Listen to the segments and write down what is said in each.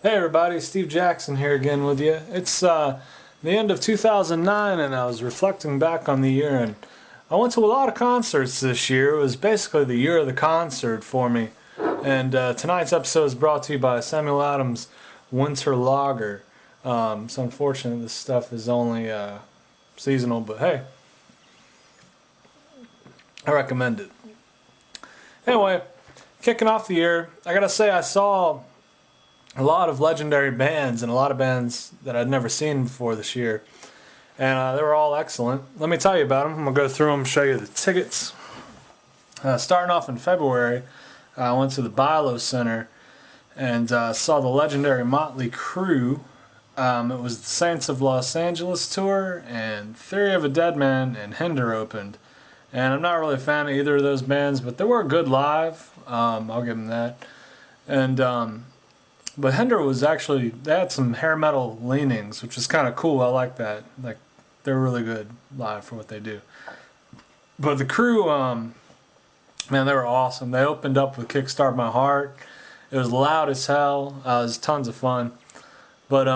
Hey everybody, Steve Jackson here again with you. It's the end of 2009 and I was reflecting back on the year, and I went to a lot of concerts this year. It was basically the year of the concert for me. And tonight's episode is brought to you by Samuel Adams Winter Lager. It's unfortunate this stuff is only seasonal, but hey, I recommend it. Anyway, kicking off the year, I gotta say I saw a lot of legendary bands and a lot of bands that I'd never seen before this year. And they were all excellent. Let me tell you about them. I'm going to go through them, show you the tickets. Starting off in February, I went to the Bilo Center and saw the legendary Motley Crew. It was the Saints of Los Angeles tour, and Theory of a Deadman and Hinder opened. And I'm not really a fan of either of those bands, but they were good live. I'll give them that. And but Hinder was actually, they had some hair metal leanings, which is kind of cool. I like that. Like, they're really good live for what they do. But the Crew, man, they were awesome. They opened up with Kickstart My Heart. It was loud as hell. It was tons of fun. But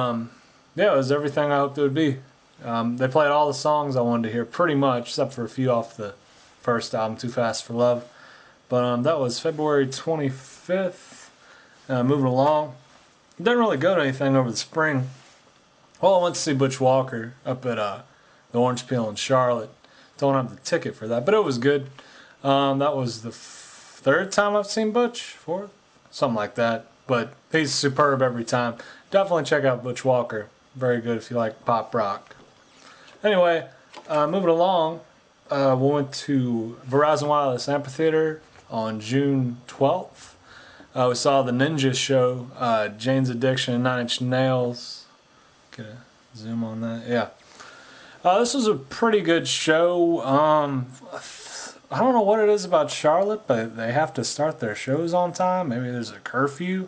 yeah, it was everything I hoped it would be. They played all the songs I wanted to hear, pretty much, except for a few off the first album, Too Fast for Love. But that was February 25th. Moving along. Didn't really go to anything over the spring. Well, I went to see Butch Walker up at the Orange Peel in Charlotte. Don't have the ticket for that, but it was good. That was the third time I've seen Butch, fourth, something like that. But he's superb every time. Definitely check out Butch Walker. Very good if you like pop rock. Anyway, moving along, we went to Verizon Wireless Amphitheater on June 12th. We saw the Ninja Show, Jane's Addiction, 9 Inch Nails. Get a zoom on that. Yeah. This was a pretty good show. I don't know what it is about Charlotte, but they have to start their shows on time. Maybe there's a curfew.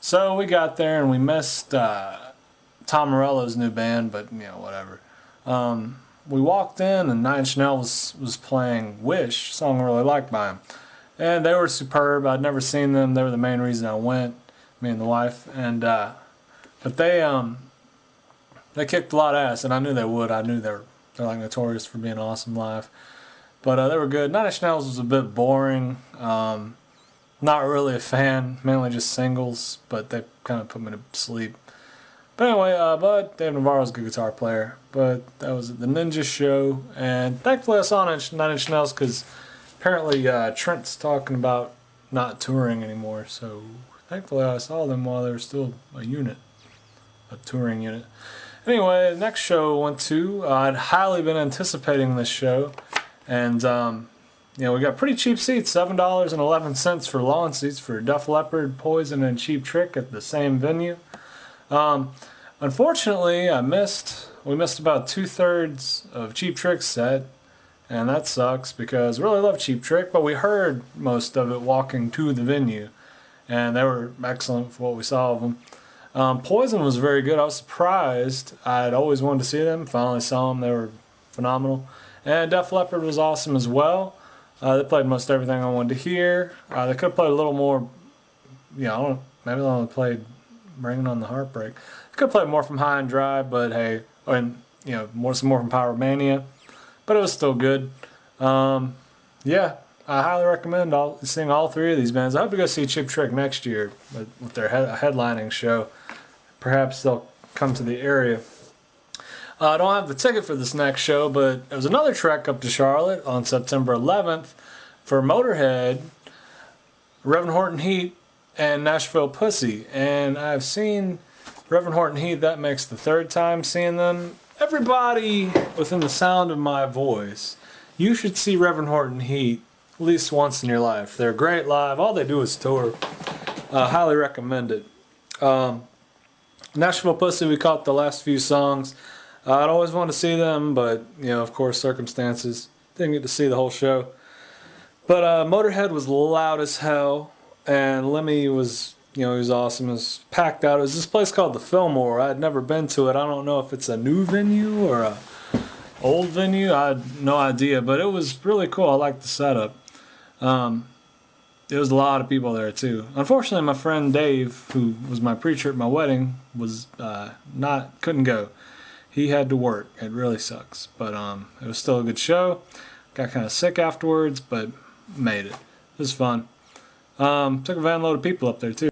So we got there and we missed Tom Morello's new band, but you know, whatever. We walked in and 9 Inch Nails was playing Wish, a song I really liked by him. And they were superb. I'd never seen them. They were the main reason I went, me and the wife. And but they kicked a lot of ass, and I knew they would. I knew they're like notorious for being awesome live. But they were good. 9 Inch Nails was a bit boring. Not really a fan, mainly just singles, but they kind of put me to sleep. But anyway, but Dave Navarro's a good guitar player. But that was the Ninja Show, and thankfully I saw 9 Inch Nails because apparently Trent's talking about not touring anymore, so thankfully I saw them while they were still a unit, a touring unit. Anyway, the next show I went to, I'd highly been anticipating this show, and you know, we got pretty cheap seats, $7.11 for lawn seats for Def Leppard, Poison, and Cheap Trick at the same venue. Unfortunately, we missed about 2/3 of Cheap Trick's set. And that sucks because I really love Cheap Trick, but we heard most of it walking to the venue. And they were excellent for what we saw of them. Poison was very good. I was surprised. I'd always wanted to see them. Finally saw them. They were phenomenal. And Def Leppard was awesome as well. They played most everything I wanted to hear. They could have played a little more, you know, I don't know, maybe they only played Bringing on the Heartbreak. They could have played more from High and Dry, but hey, and you know, some more from Pyromania. But it was still good. Yeah, I highly recommend seeing all three of these bands. I hope you go see Cheap Trick next year with their headlining show. Perhaps they'll come to the area. I don't have the ticket for this next show, but there was another trek up to Charlotte on September 11th for Motorhead, Reverend Horton Heat, and Nashville Pussy. And I've seen Reverend Horton Heat. That makes the third time seeing them. Everybody within the sound of my voice, you should see Reverend Horton Heat at least once in your life. They're great live. All they do is tour. Highly recommend it. Nashville Pussy, we caught the last few songs. I'd always wanted to see them, but you know, of course, circumstances. Didn't get to see the whole show. But Motorhead was loud as hell, and Lemmy was, you know, he was awesome. It was packed out. It was this place called the Fillmore. I had never been to it. I don't know if it's a new venue or a old venue. I had no idea, but it was really cool. I liked the setup. There was a lot of people there too. Unfortunately, my friend Dave, who was my preacher at my wedding, was couldn't go. He had to work. It really sucks, but it was still a good show. Got kind of sick afterwards, but made it. It was fun. Took a van load of people up there too.